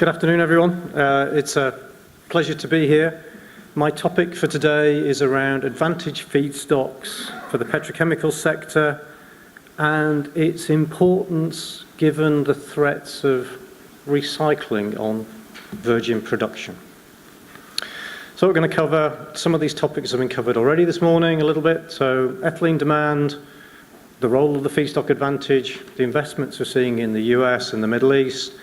Good afternoon, everyone. It's a pleasure to be here. My topic for today is around advantage feedstocks for the petrochemical sector and its importance given the threats of recycling on virgin production. So we're going to cover some of these topics have been covered already this morning a little bit. So ethylene demand, the role of the feedstock advantage, the investments we're seeing in the US and the Middle East,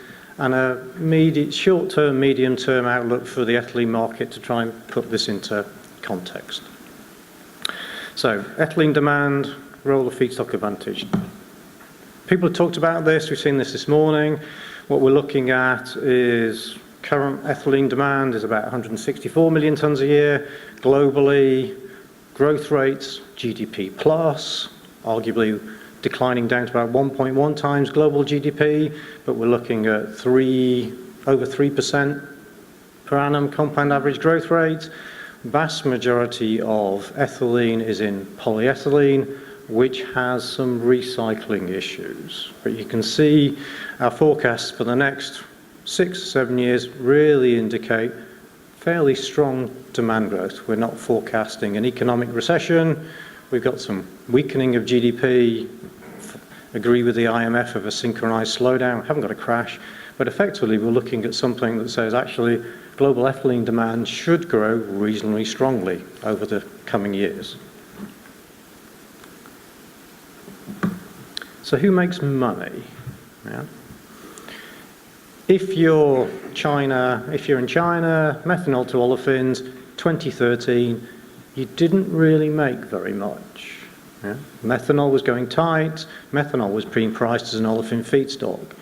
and a short-term, medium-term outlook for the ethylene market to try and put this into context. So, ethylene demand, role of feedstock advantage. People have talked about this, we've seen this morning. What we're looking at is current ethylene demand is about 164 million tonnes a year. Globally, growth rates, GDP plus, arguably declining down to about 1.1 times global GDP, but we're looking at over 3% per annum compound average growth rate. Vast majority of ethylene is in polyethylene, which has some recycling issues. But you can see our forecasts for the next 6 or 7 years really indicate fairly strong demand growth. We're not forecasting an economic recession. We've got some weakening of GDP, agree with the IMF of a synchronized slowdown, haven't got a crash, but effectively we're looking at something that says actually global ethylene demand should grow reasonably strongly over the coming years. So who makes money? Yeah. If you're in China, methanol to olefins, 2013, you didn't really make very much. Yeah. Methanol was going tight, methanol was being priced as an olefin feedstock.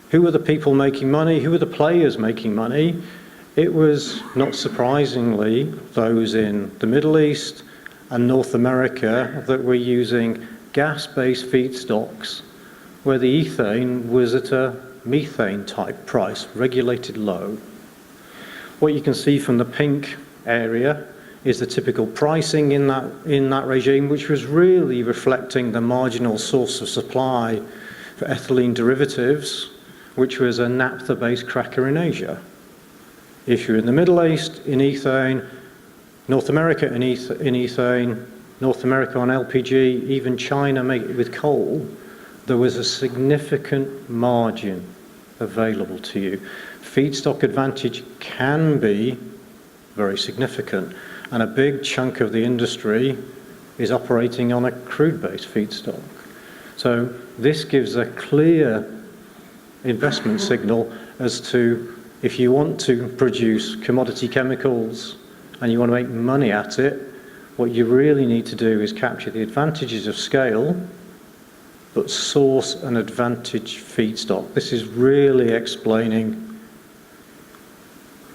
Who were the people making money? Who were the players making money? It was, not surprisingly, those in the Middle East and North America that were using gas-based feedstocks, where the ethane was at a methane type price, regulated low. What you can see from the pink area is the typical pricing in that regime, which was really reflecting the marginal source of supply for ethylene derivatives, which was a naphtha-based cracker in Asia. If you're in the Middle East, in ethane, North America in ethane, North America on LPG, even China with coal, there was a significant margin available to you. Feedstock advantage can be very significant. And a big chunk of the industry is operating on a crude-based feedstock. So this gives a clear investment signal as to if you want to produce commodity chemicals and you want to make money at it, what you really need to do is capture the advantages of scale, but source an advantage feedstock. This is really explaining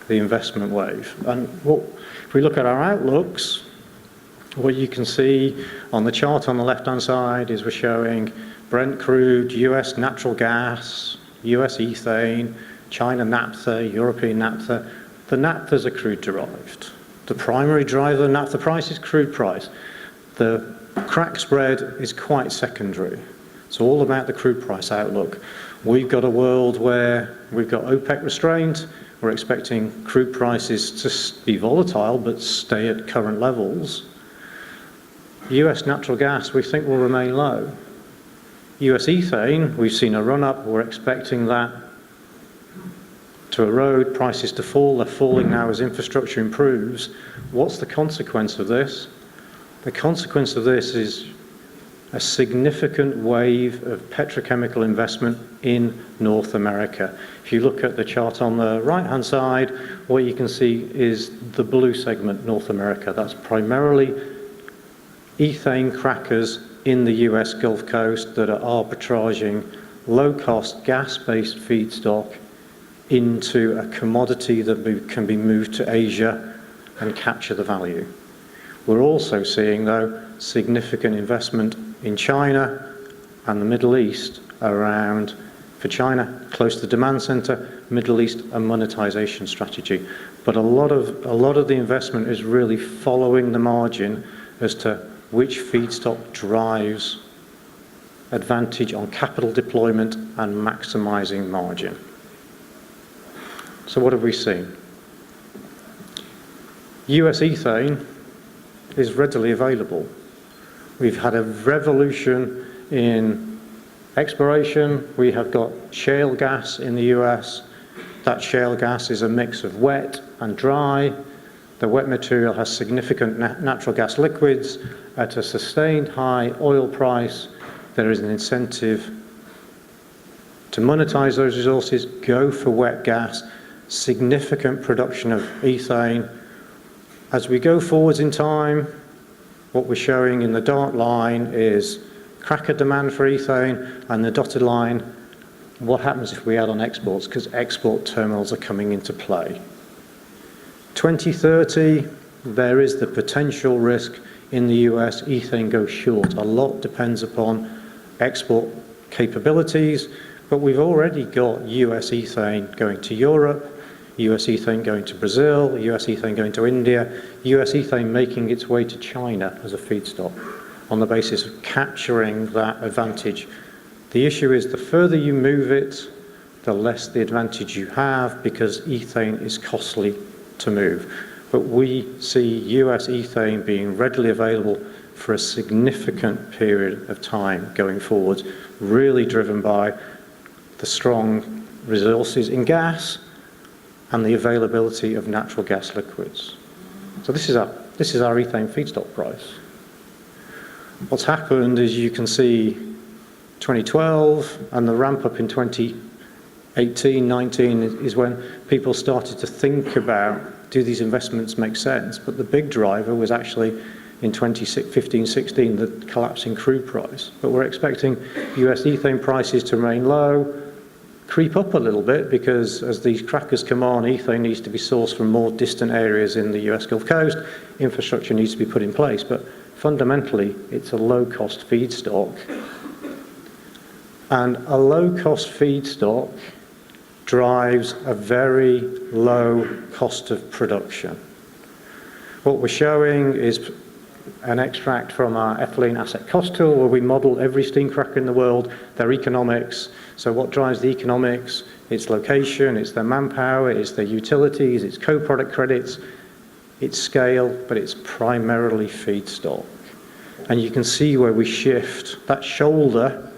the investment wave. And if we look at our outlooks, what you can see on the chart on the left-hand side is we're showing Brent crude, US natural gas, US ethane, China naphtha, European naphtha. The naphthas are crude derived. The primary driver of naphtha price is crude price. The crack spread is quite secondary. It's all about the crude price outlook. We've got a world where we've got OPEC restraint. We're expecting crude prices to be volatile but stay at current levels. US natural gas we think will remain low. US ethane, we've seen a run up, we're expecting that to erode, prices to fall. They're falling now as infrastructure improves. What's the consequence of this? The consequence of this is a significant wave of petrochemical investment in North America. If you look at the chart on the right-hand side, what you can see is the blue segment, North America. That's primarily ethane crackers in the US Gulf Coast that are arbitraging low-cost gas-based feedstock into a commodity that can be moved to Asia and capture the value. We're also seeing, though, significant investment in China and the Middle East around, for China, close to the demand center, Middle East, a monetization strategy. But a lot of the investment is really following the margin as to which feedstock drives advantage on capital deployment and maximizing margin. So what have we seen? US ethane is readily available. We've had a revolution in exploration. We have got shale gas in the US. That shale gas is a mix of wet and dry. The wet material has significant natural gas liquids. At a sustained high oil price, there is an incentive to monetize those resources, go for wet gas, significant production of ethane. As we go forwards in time, what we're showing in the dark line is cracker demand for ethane, and the dotted line, what happens if we add on exports, because export terminals are coming into play. 2030, there is the potential risk in the US ethane goes short. A lot depends upon export capabilities, but we've already got US ethane going to Europe, US ethane going to Brazil, US ethane going to India, US ethane making its way to China as a feedstock on the basis of capturing that advantage. The issue is the further you move it, the less the advantage you have, because ethane is costly to move. But we see US ethane being readily available for a significant period of time going forward, really driven by the strong resources in gas and the availability of natural gas liquids. So this is our ethane feedstock price. What's happened is you can see 2012 and the ramp up in 2018, 19 is when people started to think about, do these investments make sense? But the big driver was actually in 2015, 16, the collapse in crude price. But we're expecting US ethane prices to remain low, creep up a little bit, because as these crackers come on, ethane needs to be sourced from more distant areas in the US Gulf Coast. Infrastructure needs to be put in place. But fundamentally, it's a low-cost feedstock. And a low-cost feedstock drives a very low cost of production. What we're showing is an extract from our ethylene asset cost tool, where we model every steam cracker in the world, their economics. So what drives the economics? It's location, it's their manpower, it's their utilities, it's co-product credits, it's scale, but it's primarily feedstock. And you can see where we shift. That shoulder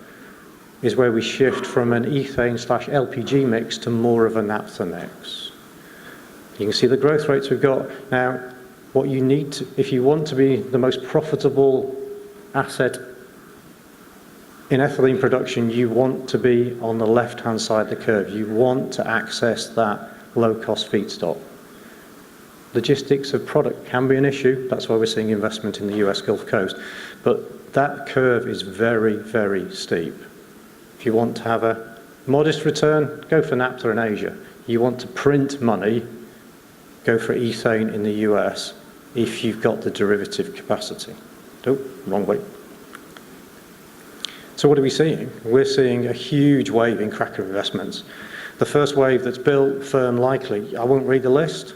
is where we shift from an ethane/LPG mix to more of a naphtha mix. You can see the growth rates we've got. Now, what you need to, if you want to be the most profitable asset in ethylene production, you want to be on the left-hand side of the curve. You want to access that low-cost feedstock. Logistics of product can be an issue. That's why we're seeing investment in the US Gulf Coast. But that curve is very, very steep. If you want to have a modest return, go for naphtha in Asia. You want to print money, go for ethane in the US if you've got the derivative capacity. Oh, wrong way. So what are we seeing? We're seeing a huge wave in cracker investments. The first wave that's built, firm, likely. I won't read the list,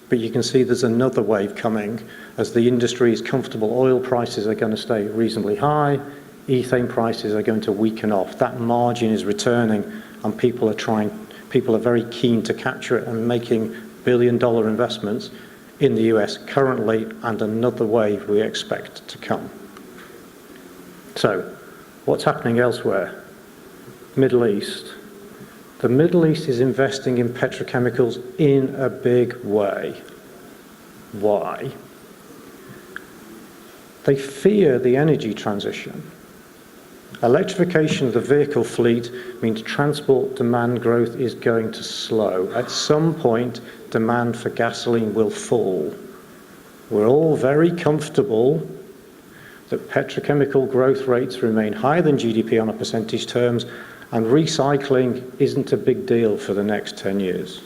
but you can see there's another wave coming as the industry is comfortable. Oil prices are going to stay reasonably high. Ethane prices are going to weaken off. That margin is returning, and people are very keen to capture it and making billion-dollar investments in the US currently, and another wave we expect to come. So, what's happening elsewhere? Middle East. The Middle East is investing in petrochemicals in a big way. Why? They fear the energy transition. Electrification of the vehicle fleet means transport demand growth is going to slow. At some point, demand for gasoline will fall. We're all very comfortable that petrochemical growth rates remain higher than GDP on a percentage terms, and recycling isn't a big deal for the next 10 years.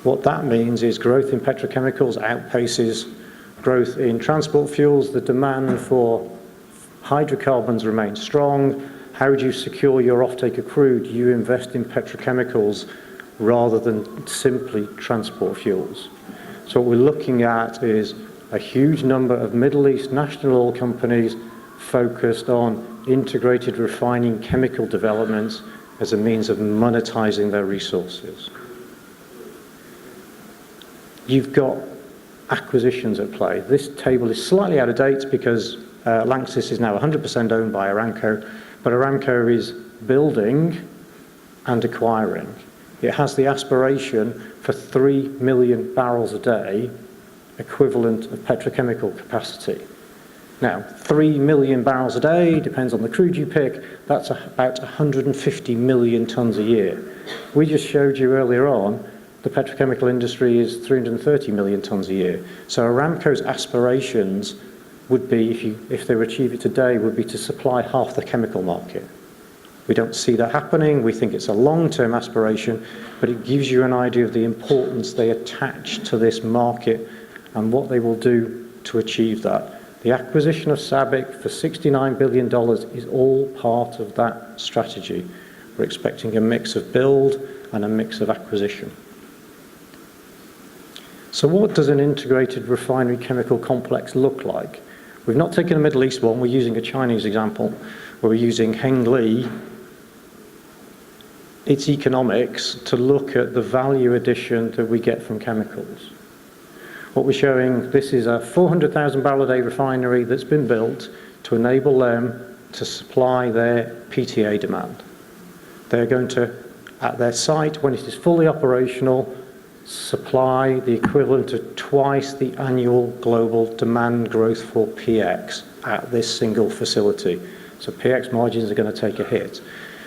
What that means is growth in petrochemicals outpaces growth in transport fuels. The demand for hydrocarbons remains strong. How do you secure your offtake of crude? You invest in petrochemicals rather than simply transport fuels. So what we're looking at is a huge number of Middle East national oil companies focused on integrated refining chemical developments as a means of monetizing their resources. You've got acquisitions at play. This table is slightly out of date because Lanxess is now 100% owned by Aramco, but Aramco is building and acquiring. It has the aspiration for 3 million barrels a day, equivalent of petrochemical capacity. Now, 3 million barrels a day, depends on the crude you pick, that's about 150 million tons a year. We just showed you earlier on, the petrochemical industry is 330 million tons a year. So Aramco's aspirations would be, if they were to achieve it today, would be to supply half the chemical market. We don't see that happening. We think it's a long-term aspiration, but it gives you an idea of the importance they attach to this market and what they will do to achieve that. The acquisition of SABIC for $69 billion is all part of that strategy. We're expecting a mix of build and a mix of acquisition. So what does an integrated refinery chemical complex look like? We've not taken a Middle East one, we're using a Chinese example, where we're using Hengli, its economics, to look at the value addition that we get from chemicals. What we're showing, this is a 400,000 barrel a day refinery that's been built to enable them to supply their PTA demand. They're going to, at their site, when it is fully operational, supply the equivalent of twice the annual global demand growth for PX at this single facility. So PX margins are going to take a hit.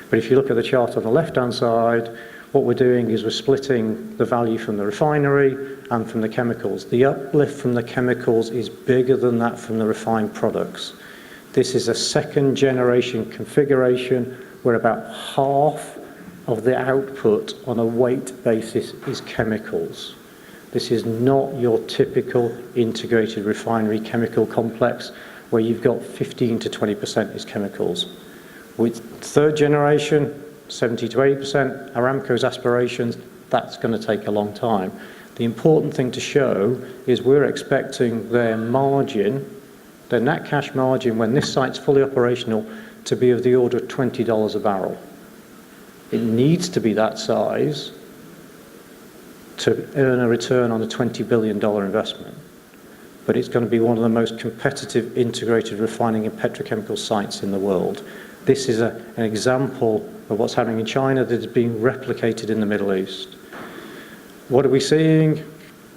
But if you look at the chart on the left-hand side, what we're doing is we're splitting the value from the refinery and from the chemicals. The uplift from the chemicals is bigger than that from the refined products. This is a second-generation configuration where about half of the output on a weight basis is chemicals. This is not your typical integrated refinery chemical complex where you've got 15 to 20% is chemicals. With third generation, 70 to 80%, Aramco's aspirations, that's going to take a long time. The important thing to show is we're expecting their margin, their net cash margin, when this site's fully operational, to be of the order of $20 a barrel. It needs to be that size to earn a return on a $20 billion investment. But it's going to be one of the most competitive integrated refining and petrochemical sites in the world. This is an example of what's happening in China that is being replicated in the Middle East. What are we seeing?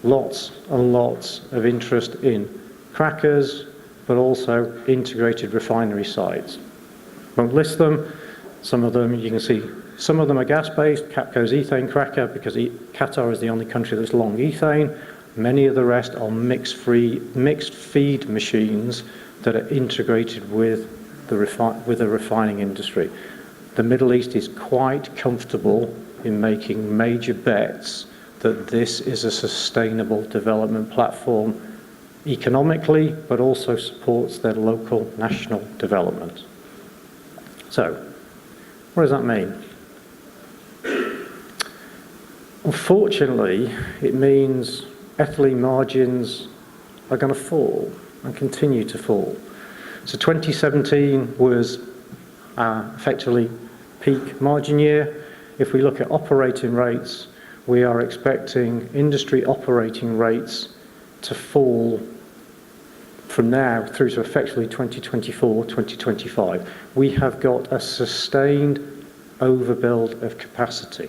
Lots and lots of interest in crackers, but also integrated refinery sites. Won't list them. Some of them you can see. Some of them are gas-based, Capco's ethane cracker, because Qatar is the only country that's long ethane. Many of the rest are mixed feed machines that are integrated with the refining industry. The Middle East is quite comfortable in making major bets that this is a sustainable development platform economically, but also supports their local national development. So, what does that mean? Unfortunately, it means ethylene margins are going to fall and continue to fall. So 2017 was effectively peak margin year. If we look at operating rates, we are expecting industry operating rates to fall from now through to effectively 2024, 2025. We have got a sustained overbuild of capacity.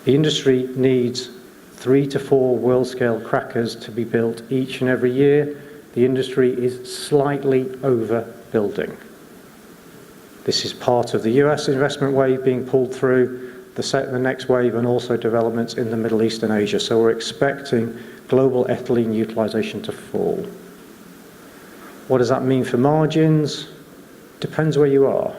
The industry needs 3 to 4 world-scale crackers to be built each and every year. The industry is slightly overbuilding. This is part of the US investment wave being pulled through, the next wave, and also developments in the Middle East and Asia. So we're expecting global ethylene utilization to fall. What does that mean for margins? Depends where you are.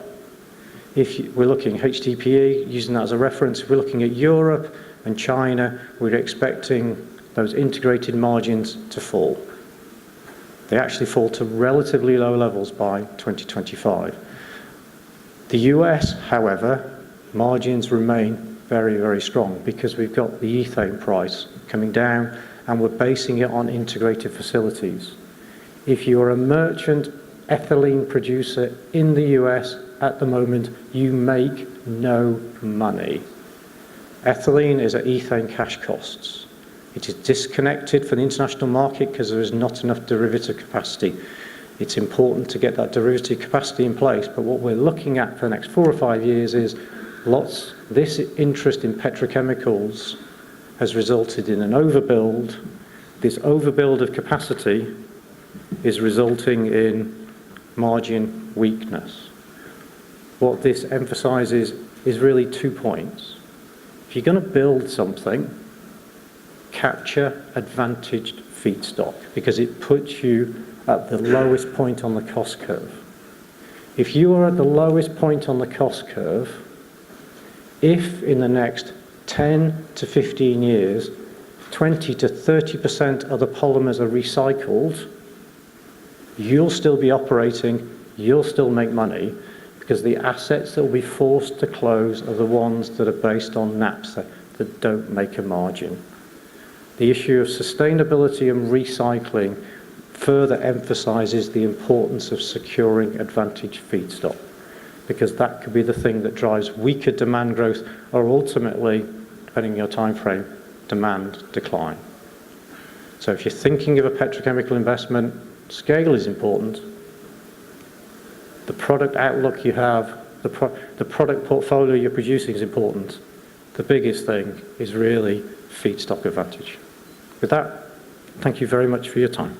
If we're looking at HDPE, using that as a reference, if we're looking at Europe and China, we're expecting those integrated margins to fall. They actually fall to relatively low levels by 2025. The US, however, margins remain very, very strong because we've got the ethane price coming down and we're basing it on integrated facilities. If you're a merchant ethylene producer in the US at the moment, you make no money. Ethylene is at ethane cash costs. It is disconnected from the international market because there is not enough derivative capacity. It's important to get that derivative capacity in place, but what we're looking at for the next 4 or 5 years is this interest in petrochemicals has resulted in an overbuild. This overbuild of capacity is resulting in margin weakness. What this emphasizes is really 2 points. If you're going to build something, capture advantaged feedstock because it puts you at the lowest point on the cost curve. If you are at the lowest point on the cost curve, if in the next 10 to 15 years, 20 to 30% of the polymers are recycled, you'll still be operating, you'll still make money, because the assets that will be forced to close are the ones that are based on naphtha that don't make a margin. The issue of sustainability and recycling further emphasizes the importance of securing advantaged feedstock, because that could be the thing that drives weaker demand growth or ultimately, depending on your time frame, demand decline. So if you're thinking of a petrochemical investment, scale is important. The product outlook you have, the product portfolio you're producing is important. The biggest thing is really feedstock advantage. With that, thank you very much for your time.